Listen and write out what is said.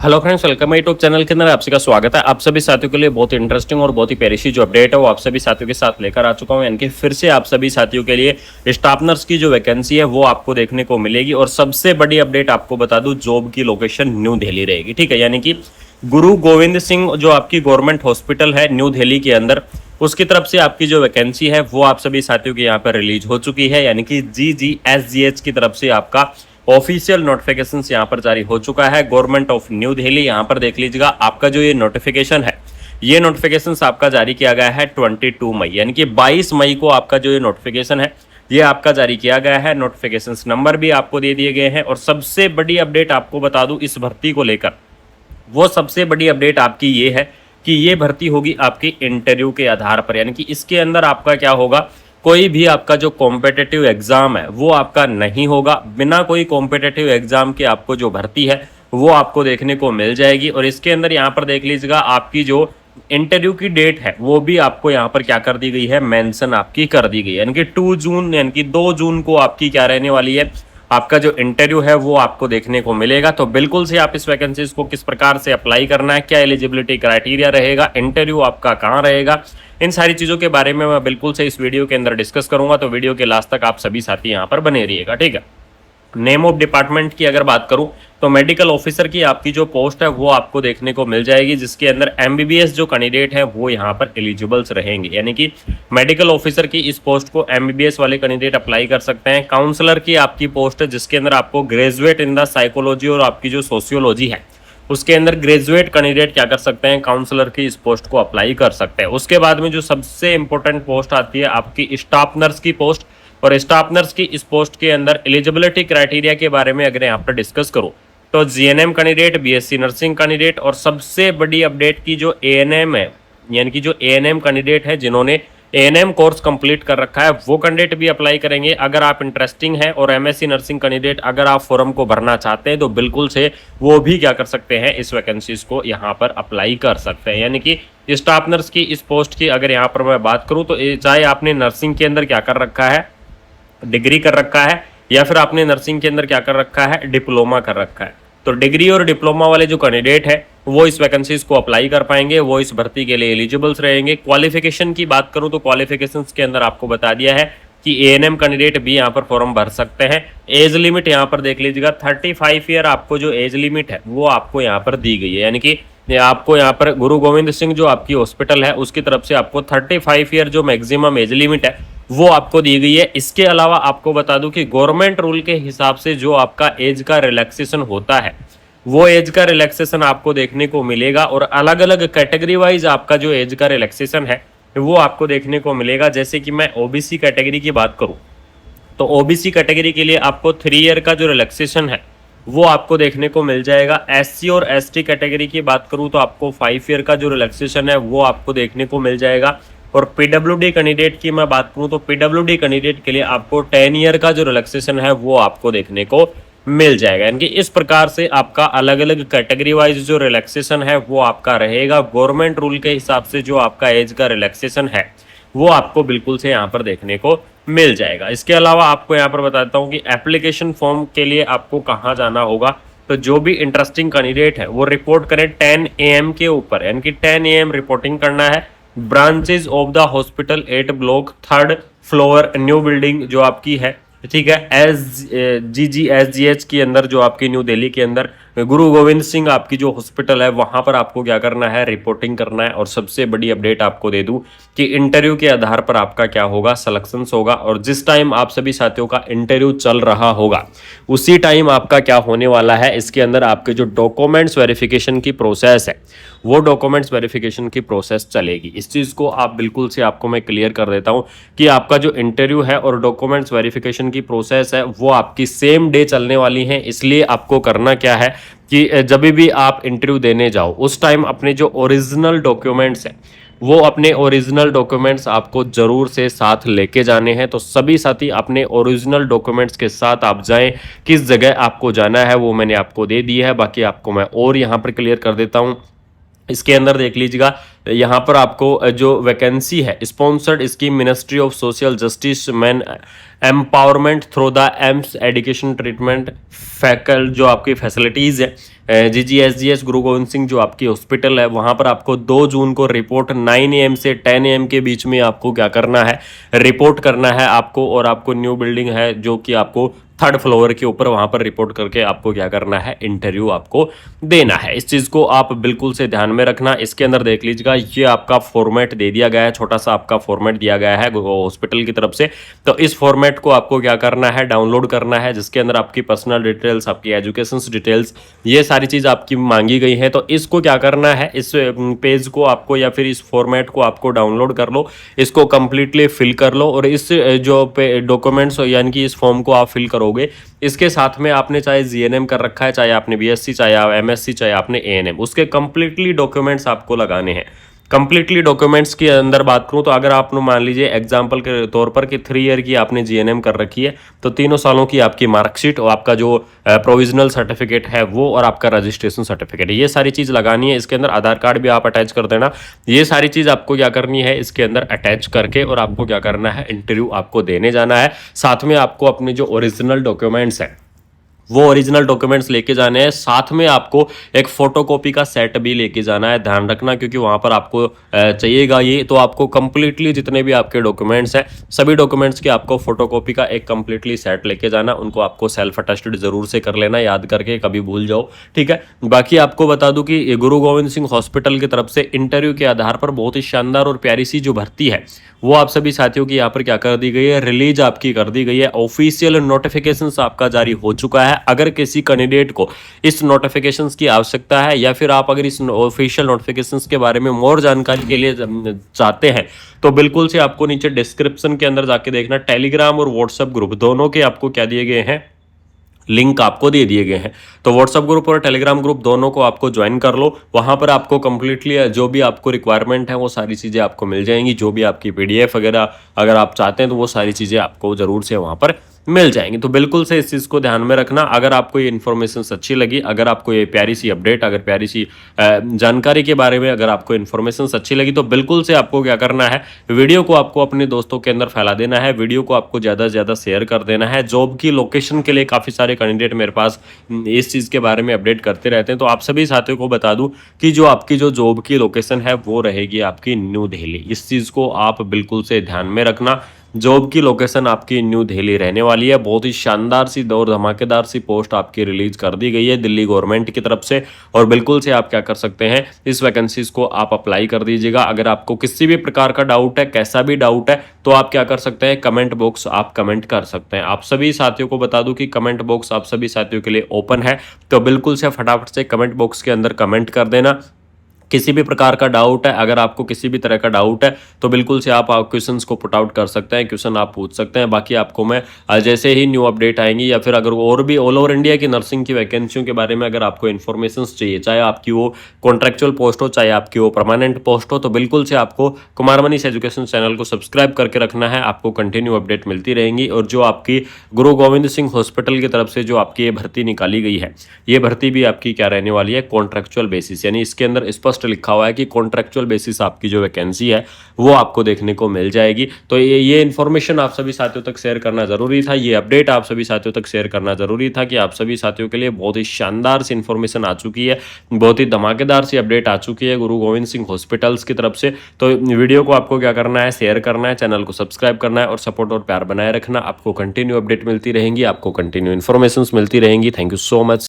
Hello friends, welcome YouTube channel के अंदर आप सभी का स्वागत है। आप सभी साथियों के लिए बहुत इंटरेस्टिंग और बहुत ही प्यारी सी जो अपडेट है वो आप सभी साथियों के साथ लेकर आ चुका हूं। यानी कि फिर से आप सभी साथियों के लिए स्टाफ नर्स की जो वैकेंसी है वो आपको देखने को मिलेगी। और सबसे बड़ी अपडेट आपको बता दूं, जॉब की लोकेशन न्यू दिल्ली रहेगी। ठीक है, यानी कि गुरु गोविंद सिंह जो आपकी गवर्नमेंट हॉस्पिटल है न्यू दिल्ली के अंदर, उसकी तरफ से आपकी जो वैकेंसी है वो आप सभी साथियों के यहाँ पर रिलीज हो चुकी है। यानी कि GGSGH की तरफ से आपका ऑफिशियल नोटिफिकेशन यहाँ पर जारी हो चुका है। गवर्नमेंट ऑफ न्यू दिल्ली, यहाँ पर देख लीजिएगा आपका जो ये नोटिफिकेशन है, ये नोटिफिकेशन आपका जारी किया गया है 22 मई, यानी कि 22 मई को आपका जो ये नोटिफिकेशन है ये आपका जारी किया गया है। नोटिफिकेशन नंबर भी आपको दे दिए गए हैं। और सबसे बड़ी अपडेट आपको बता दूं इस भर्ती को लेकर, वो सबसे बड़ी अपडेट आपकी ये है कि ये भर्ती होगी आपकी इंटरव्यू के आधार पर। यानी कि इसके अंदर आपका क्या होगा, कोई भी आपका जो कॉम्पिटिटिव एग्जाम है वो आपका नहीं होगा। बिना कोई कॉम्पिटिटिव एग्जाम के आपको जो भर्ती है वो आपको देखने को मिल जाएगी। और इसके अंदर यहाँ पर देख लीजिएगा आपकी जो इंटरव्यू की डेट है वो भी आपको यहाँ पर क्या कर दी गई है, मेंशन आपकी कर दी गई है। यानी कि 2 जून यानी कि 2 जून को आपकी क्या रहने वाली है, आपका जो इंटरव्यू है वो आपको देखने को मिलेगा। तो बिल्कुल से आप इस वैकेंसीज को किस प्रकार से अप्लाई करना है, क्या एलिजिबिलिटी क्राइटेरिया रहेगा, इंटरव्यू आपका कहाँ रहेगा, इन सारी चीज़ों के बारे में मैं बिल्कुल से इस वीडियो के अंदर डिस्कस करूंगा। तो वीडियो के लास्ट तक आप सभी साथी यहाँ पर बने रहिएगा। ठीक है, नेम ऑफ डिपार्टमेंट की अगर बात करूं तो मेडिकल ऑफिसर की आपकी जो पोस्ट है वो आपको देखने को मिल जाएगी, जिसके अंदर MBBS जो कैंडिडेट है वो यहाँ पर एलिजिबल्स रहेंगे। यानी कि मेडिकल ऑफिसर की इस पोस्ट को MBBS वाले कैंडिडेट अप्लाई कर सकते हैं। काउंसलर की आपकी पोस्ट है जिसके अंदर आपको ग्रेजुएट इन द साइकोलॉजी और आपकी जो सोशियोलॉजी है उसके अंदर ग्रेजुएट कैंडिडेट क्या कर सकते हैं, काउंसलर की इस पोस्ट को अप्लाई कर सकते हैं। उसके बाद में जो सबसे इंपॉर्टेंट पोस्ट आती है आपकी स्टाफ नर्स की पोस्ट। और स्टाफ नर्स की इस पोस्ट के अंदर एलिजिबिलिटी क्राइटेरिया के बारे में अगर यहाँ पर डिस्कस करूँ तो GNM candidate, BSc nursing candidate, और सबसे बड़ी अपडेट की जो ANM है, यानी कि जो ANM कैंडिडेट है जिन्होंने ANM कोर्स कंप्लीट कर रखा है वो कैंडिडेट भी अप्लाई करेंगे। अगर आप इंटरेस्टिंग है और MSc नर्सिंग कैंडिडेट अगर आप फॉर्म को भरना चाहते हैं तो बिल्कुल से वो भी क्या कर सकते हैं, इस वैकेंसीज को यहाँ पर अप्लाई कर सकते हैं। यानी कि स्टाफ नर्स की इस पोस्ट की अगर यहाँ पर मैं बात करूँ तो चाहे आपने नर्सिंग के अंदर क्या कर रखा है, डिग्री कर रखा है, या फिर आपने नर्सिंग के अंदर क्या कर रखा है, डिप्लोमा कर रखा है, तो डिग्री और डिप्लोमा वाले जो कैंडिडेट है वो इस वैकेंसीज को अप्लाई कर पाएंगे, वो इस भर्ती के लिए एलिजिबल्स रहेंगे। क्वालिफिकेशन की बात करूं तो क्वालिफिकेशंस के अंदर आपको बता दिया है कि ANM कैंडिडेट भी यहाँ पर फॉर्म भर सकते हैं। एज लिमिट यहाँ पर देख लीजिएगा 35 ईयर आपको जो एज लिमिट है वो आपको यहाँ पर दी गई है। यानी कि आपको यहाँ पर गुरु गोविंद सिंह जो आपकी हॉस्पिटल है उसकी तरफ से आपको 35 ईयर जो मैक्सिमम एज लिमिट है वो आपको दी गई है। इसके अलावा आपको बता दूं कि गवर्नमेंट रूल के हिसाब से जो आपका एज का रिलैक्सेशन होता है वो एज का रिलैक्सेशन आपको देखने को मिलेगा। और अलग अलग कैटेगरी वाइज आपका जो एज का रिलैक्सेशन है वो आपको देखने को मिलेगा। जैसे कि मैं OBC कैटेगरी की बात करूं तो OBC कैटेगरी के लिए आपको 3 ईयर का जो रिलैक्सेशन है वो आपको देखने को मिल जाएगा। SC और ST कैटेगरी की बात करूं तो आपको 5 ईयर का जो रिलैक्सेशन है वो आपको देखने को मिल जाएगा। और PWD कैंडिडेट की मैं बात करूं तो PWD कैंडिडेट के लिए आपको 10 ईयर का जो रिलैक्सेशन है वो आपको देखने को मिल जाएगा। यानी कि इस प्रकार से आपका अलग अलग कैटेगरी वाइज जो रिलैक्सेशन है वो आपका रहेगा। गवर्नमेंट रूल के हिसाब से जो आपका एज का रिलैक्सेशन है वो आपको बिल्कुल से यहाँ पर देखने को मिल जाएगा। इसके अलावा आपको यहाँ पर बता देता हूँ कि एप्लीकेशन फॉर्म के लिए आपको कहाँ जाना होगा। तो जो भी इंटरेस्टिंग कैंडिडेट है वो रिपोर्ट करें 10 AM के ऊपर, यानी कि 10 AM रिपोर्टिंग करना है। Branches of the hospital 8 block 3rd floor new building जो आपकी है, ठीक है, GGSGH के अंदर जो आपकी न्यू दिल्ली के अंदर गुरु गोविंद सिंह आपकी जो हॉस्पिटल है वहां पर आपको क्या करना है, रिपोर्टिंग करना है। और सबसे बड़ी अपडेट आपको दे दूं कि इंटरव्यू के आधार पर आपका क्या होगा, सिलेक्शंस होगा। और जिस टाइम आप सभी साथियों का इंटरव्यू चल रहा होगा उसी टाइम आपका क्या होने वाला है, इसके अंदर आपके जो डॉक्यूमेंट्स वेरिफिकेशन की प्रोसेस है वो डॉक्यूमेंट्स वेरिफिकेशन की प्रोसेस चलेगी। इस चीज़ को आप बिल्कुल से आपको मैं क्लियर कर देता हूं कि आपका जो इंटरव्यू है और डॉक्यूमेंट्स वेरिफिकेशन की प्रोसेस है वो आपकी सेम डे चलने वाली है। इसलिए आपको करना क्या है कि जब भी आप इंटरव्यू देने जाओ उस टाइम अपने जो ओरिजिनल डॉक्यूमेंट्स हैं वो अपने ओरिजिनल डॉक्यूमेंट्स आपको जरूर से साथ लेके जाने हैं। तो सभी साथी अपने ओरिजिनल डॉक्यूमेंट्स के साथ आप जाएं। किस जगह आपको जाना है वो मैंने आपको दे दी है, बाकी आपको मैं और यहाँ पर क्लियर कर देता हूँ। इसके अंदर देख लीजिएगा यहाँ पर आपको जो वैकेंसी है sponsored scheme ministry of social justice man empowerment through the AIIMS education treatment फैकल जो आपकी फैसिलिटीज़ है GGSGS गुरु गोविंद सिंह जो आपकी हॉस्पिटल है वहाँ पर आपको 2 जून को रिपोर्ट 9 AM से 10 AM के बीच में आपको क्या करना है, रिपोर्ट करना है आपको। और आपको न्यू बिल्डिंग है जो कि आपको 3rd फ्लोर के ऊपर वहाँ पर रिपोर्ट करके आपको क्या करना है, इंटरव्यू आपको देना है। इस चीज़ को आप बिल्कुल से ध्यान में रखना। इसके अंदर देख लीजिएगा ये आपका फॉर्मेट दे दिया गया है, छोटा सा आपका फॉर्मेट दिया गया है हॉस्पिटल की तरफ से। तो इस फॉर्मेट को आपको क्या करना है, डाउनलोड करना है, जिसके अंदर आपकी पर्सनल डिटेल्स, आपकी एजुकेशन डिटेल्स, ये सारी चीज़ आपकी मांगी गई है। तो इसको क्या करना है, इस पेज को आपको या फिर इस फॉर्मेट को आपको डाउनलोड कर लो, इसको कंप्लीटली फिल कर लो। और इस जो डॉक्यूमेंट्स यानी कि इस फॉर्म को आप फिल करोगे, इसके साथ में आपने चाहे GNM कर रखा है, चाहे आपने BSc, चाहे आप MSc, चाहे आपने ANM, उसके कंप्लीटली डॉक्यूमेंट्स आपको लगाने हैं। कंप्लीटली डॉक्यूमेंट्स के अंदर बात करूं तो अगर आपने मान लीजिए एग्जांपल के तौर पर कि 3 ईयर की आपने GNM कर रखी है तो 3 सालों की आपकी मार्कशीट और आपका जो प्रोविजनल सर्टिफिकेट है वो और आपका रजिस्ट्रेशन सर्टिफिकेट, ये सारी चीज़ लगानी है। इसके अंदर आधार कार्ड भी आप अटैच कर देना। ये सारी चीज़ आपको क्या करनी है, इसके अंदर अटैच करके और आपको क्या करना है, इंटरव्यू आपको देने जाना है। साथ में आपको अपने जो ओरिजिनल डॉक्यूमेंट्स हैं वो ओरिजिनल डॉक्यूमेंट्स लेके जाने हैं। साथ में आपको एक फोटोकॉपी का सेट भी लेके जाना है, ध्यान रखना, क्योंकि वहाँ पर आपको चाहिएगा ये। तो आपको कंप्लीटली जितने भी आपके डॉक्यूमेंट्स हैं सभी डॉक्यूमेंट्स की आपको फोटोकॉपी का एक कंप्लीटली सेट लेके जाना। उनको आपको सेल्फ अटेस्टेड जरूर से कर लेना, याद करके कभी भूल जाओ, ठीक है। बाकी आपको बता दूं कि गुरु गोविंद सिंह हॉस्पिटल की तरफ से इंटरव्यू के आधार पर बहुत ही शानदार और प्यारी सी जो भर्ती है वो आप सभी साथियों की यहाँ पर क्या कर दी गई है, रिलीज आपकी कर दी गई है। ऑफिशियल नोटिफिकेशंस आपका जारी हो चुका है। अगर किसी कैंडिडेट को इस नोटिफिकेशंस की आवश्यकता है या फिर आप अगर इस ऑफिशियल नोटिफिकेशंस के बारे में और जानकारी के लिए चाहते हैं तो बिल्कुल से आपको नीचे डिस्क्रिप्शन के अंदर जाके देखना, टेलीग्राम और व्हाट्सएप ग्रुप दोनों के आपको क्या दिए गए हैं, लिंक आपको दे दिए गए हैं। तो व्हाट्सएप ग्रुप और टेलीग्राम ग्रुप दोनों को आपको ज्वाइन कर लो। वहां पर आपको कंप्लीटली जो भी आपको रिक्वायरमेंट है वो सारी चीज़ें आपको मिल जाएंगी। जो भी आपकी PDF वगैरह अगर आप चाहते हैं तो वो सारी चीज़ें आपको ज़रूर से वहां पर मिल जाएंगी। तो बिल्कुल से इस चीज़ को ध्यान में रखना। अगर आपको ये इन्फॉर्मेशन अच्छी लगी, अगर आपको ये प्यारी सी अपडेट, अगर प्यारी सी जानकारी के बारे में अगर आपको इन्फॉर्मेशन अच्छी लगी तो बिल्कुल से आपको क्या करना है, वीडियो को आपको अपने दोस्तों के अंदर फैला देना है, वीडियो को आपको ज़्यादा से ज़्यादा शेयर कर देना है। जॉब की लोकेशन के लिए काफ़ी सारे कैंडिडेट मेरे पास इस चीज़ के बारे में अपडेट करते रहते हैं। तो आप सभी साथियों को बता दूं कि जो आपकी जो जॉब की लोकेशन है वो रहेगी आपकी न्यू दिल्ली। इस चीज़ को आप बिल्कुल से ध्यान में रखना। जॉब की लोकेशन आपकी न्यू दिल्ली रहने वाली है। बहुत ही शानदार सी और धमाकेदार सी पोस्ट आपकी रिलीज कर दी गई है दिल्ली गवर्नमेंट की तरफ से। और बिल्कुल से आप क्या कर सकते हैं, इस वैकेंसीज को आप अप्लाई कर दीजिएगा। अगर आपको किसी भी प्रकार का डाउट है, कैसा भी डाउट है, तो आप क्या कर सकते हैं, कमेंट बॉक्स आप कमेंट कर सकते हैं। आप सभी साथियों को बता दूं कि कमेंट बॉक्स आप सभी साथियों के लिए ओपन है। तो बिल्कुल से फटाफट से कमेंट बॉक्स के अंदर कमेंट कर देना। किसी भी प्रकार का डाउट है, अगर आपको किसी भी तरह का डाउट है तो बिल्कुल से आप क्वेश्चंस को पुट आउट कर सकते हैं, क्वेश्चन आप पूछ सकते हैं। बाकी आपको मैं जैसे ही न्यू अपडेट आएंगी या फिर अगर और भी ऑल ओवर इंडिया की नर्सिंग की वैकेंसियों के बारे में अगर आपको इन्फॉर्मेशन चाहिए, चाहे आपकी वो कॉन्ट्रेक्चुअल पोस्ट हो, चाहे आपकी वो परमानेंट पोस्ट हो, तो बिल्कुल से आपको कुमार मनीष एजुकेशन चैनल को सब्सक्राइब करके रखना है। आपको कंटिन्यू अपडेट मिलती रहेंगी। और जो आपकी गुरु गोविंद सिंह हॉस्पिटल की तरफ से जो आपकी ये भर्ती निकाली गई है, ये भर्ती भी आपकी क्या रहने वाली है, कॉन्ट्रेक्चुअल बेसिस, यानी इसके अंदर स्पष्ट लिखा हुआ है कि कॉन्ट्रेक्चुअल बेसिस आपकी जो वैकेंसी है वो आपको देखने को मिल जाएगी। तो ये इन्फॉर्मेशन आप सभी साथियों तक शेयर करना जरूरी था, ये अपडेट आप सभी साथियों तक शेयर करना जरूरी था कि आप सभी साथियों के लिए बहुत ही शानदार सी इन्फॉर्मेशन आ चुकी है, बहुत ही धमाकेदार सी अपडेट आ चुकी है गुरु गोविंद सिंह हॉस्पिटल्स की तरफ से। तो वीडियो को आपको क्या करना है, शेयर करना है, चैनल को सब्सक्राइब करना है और सपोर्ट और प्यार बनाए रखना। आपको कंटिन्यू अपडेट मिलती रहेंगी, आपको कंटिन्यू इन्फॉर्मेशन मिलती रहेंगी। Thank you so much.